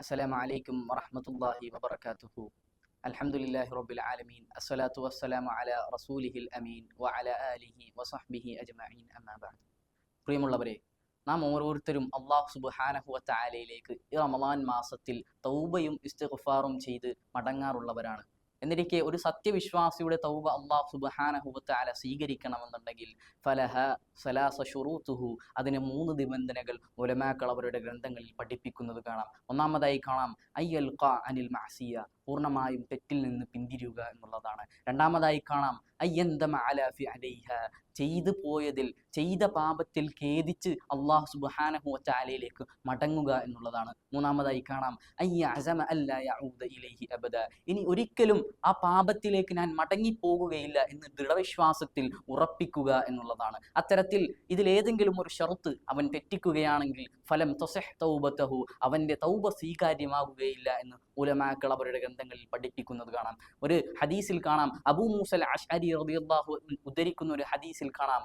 السلام عليكم ورحمة الله وبركاته. الحمد لله رب العالمين. الصلاة والسلام على رسوله الأمين وعلى آله وصحبه أجمعين. أما بعد. പ്രിയമുള്ളവരെ, നാം ഓരോരുത്തരും അല്ലാഹു സുബ്ഹാനഹു വ തആലയിലേക്ക് ഈ റമളാൻ മാസത്തിൽ തൗബയും ഇസ്തിഗ്ഫാറും ചെയ്ത് മടങ്ങാറുള്ളവരാണ്. എന്നിരിക്കെ ഒരു സത്യവിശ്വാസിയുടെ തൗബ അല്ലാഹു സുബ്ഹാനഹു വ തആല സ്വീകരിക്കണമെന്നുണ്ടെങ്കിൽ ഫലഹ സലാസ ശുറൂതുഹു, അതിന് 3 നിബന്ധനകൾ ഉലമാക്കൾ അവരുടെ ഗ്രന്ഥങ്ങളിൽ പഠിപ്പിക്കുന്നത് കാണാം. ഒന്നാമതായി കാണാം അയ്യൽഖ അനിൽ മഅസിയ, പൂർണ്ണമായും തെറ്റിൽ നിന്ന് പിന്തിരിയുക എന്നുള്ളതാണ്. രണ്ടാമതായി കാണാം അയ്യന്തമ അലാ ഫിഅലൈഹ, ചെയ്തു പോയതിൽ ചെയ്ത പാപത്തിൽ ഖേദിച്ച് അല്ലാഹു സുബ്ഹാനഹു വ തആലയിലേക്ക് മടങ്ങുക എന്നുള്ളതാണ്. മൂന്നാമതായി കാണാം അയ്യ അസമ അല്ലാ യഊദ ഇലൈഹി അബദ, ഇനി ഒരിക്കലും ആ പാപത്തിലേക്ക് ഞാൻ മടങ്ങിപ്പോകുകയില്ല എന്ന് ദൃഢവിശ്വാസത്തിൽ ഉറപ്പിക്കുക എന്നുള്ളതാണ്. അത്തരത്തിൽ ഇതിലേതെങ്കിലും ഒരു ഷർത്ത് അവൻ തെറ്റിക്കുകയാണെങ്കിൽ ഫലം തസഹ് തൗബതഹു, അവന്റെ തൗബ സ്വീകാര്യമാകുകയില്ല എന്ന് ഉലമാക്കൾ അവരുടെ ഗ്രന്ഥങ്ങളിൽ പഠിപ്പിക്കുന്നത് കാണാം. ഒരു ഹദീസിൽ കാണാം, അബൂ മൂസൽ അശ്അരി റളിയല്ലാഹു ഉദ്ധരിക്കുന്ന ഒരു ഹദീസിൽ കാണാം,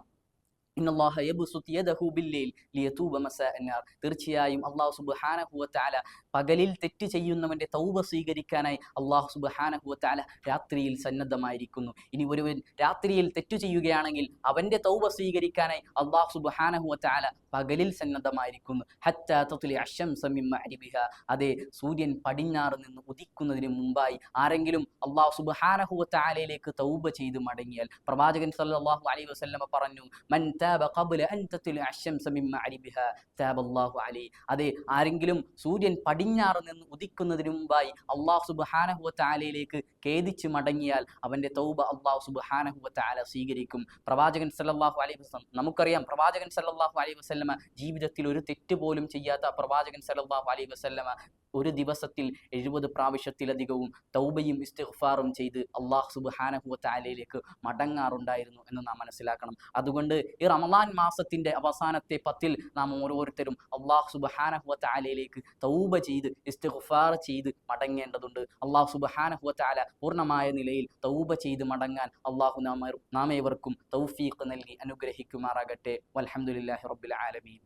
ഇന്നല്ലാഹ യബ്സുതു യദഹു ബില്ലൈൽ ലിയതൂബ മസാഅന്നാർ, തീർച്ചയായും അല്ലാഹു സുബ്ഹാനഹു വ തആല പകലിൽ തെറ്റ് ചെയ്യുന്നവന്റെ തൗബ സ്വീകരിക്കാനായി അല്ലാഹു സുബ്ഹാനഹു വ തആല രാത്രിയിൽ സന്നദ്ധമായിരിക്കുന്നു. ഇനി ഒരുവൻ രാത്രിയിൽ തെറ്റു ചെയ്യുകയാണെങ്കിൽ അവന്റെ തൗബ സ്വീകരിക്കാനായി അല്ലാഹു സുബ്ഹാനഹു വ തആല പകലിൽ സന്നദ്ധമായിരിക്കുന്നു. ഹത്താ തത്ലി അശംസ മിൻ മഅരിബിഹ, അതേ സൂര്യൻ പടിഞ്ഞാറ് നിന്ന് ഉദിക്കുന്നതിന് മുമ്പായി ആരെങ്കിലും അല്ലാഹു സുബ്ഹാനഹു വ തആലയിലേക്ക് തൗബ ചെയ്ത് മടങ്ങിയാൽ, പ്രവാചകൻ സല്ലല്ലാഹു അലൈഹി വസല്ലമ പറഞ്ഞു, മൻ താബ ഖബ്ല അൻ തത്ലി അശംസ മിൻ മഅരിബിഹ താബല്ലാഹു അലൈഹി, അതേ ആരെങ്കിലും സൂര്യൻ പടിഞ്ഞാറ് നിന്ന് ഉദിക്കുന്നതിന് മുമ്പായി അല്ലാഹു സുബ്ഹാനഹു വ തആലയിലേക്ക് ഖേദിച്ച് മടങ്ങിയാൽ അവന്റെ തൗബ അല്ലാഹു സുബ്ഹാനഹു വ തആല സ്വീകരിക്കും. പ്രവാചകൻ സല്ലല്ലാഹു അലൈഹി വസല്ലം, നമുക്കറിയാം പ്രവാചകൻ സല്ലല്ലാഹു അലൈഹി വസല്ലമ ജീവിതത്തിൽ ഒരു തെറ്റ് പോലും ചെയ്യാത്ത പ്രവാചകൻ സല്ലല്ലാഹു അലൈഹി വസല്ലമ ഒരു ദിവസത്തിൽ 70 പ്രാവശ്യത്തിലധികവും തൗബയും ഇസ്തിഗ്ഫാറും ചെയ്ത് അല്ലാഹു സുബ്ഹാനഹു വ തആലയിലേക്ക് മടങ്ങാറുണ്ടായിരുന്നു എന്ന് നാം മനസ്സിലാക്കണം. അതുകൊണ്ട് ഈ റമളാൻ മാസത്തിന്റെ അവസാനത്തെ 10-ൽ നാം ഓരോരുത്തരും അല്ലാഹു സുബ്ഹാനഹു വ തആലയിലേക്ക് തൗബ ചെയ്ത് ഇസ്തിഗ്ഫാർ ചെയ്ത് മടങ്ങേണ്ടതുണ്ട്. അല്ലാഹു സുബ്ഹാനഹു വ തആല പൂർണ്ണമായ നിലയിൽ തൗബ ചെയ്ത് മടങ്ങാൻ അല്ലാഹു നാം ഏവർക്കും തൗഫീഖ് നൽകി അനുഗ്രഹിക്കുമാറാകട്ടെ. വൽഹംദുലില്ലാഹി റബ്ബിൽ ആലമീൻ.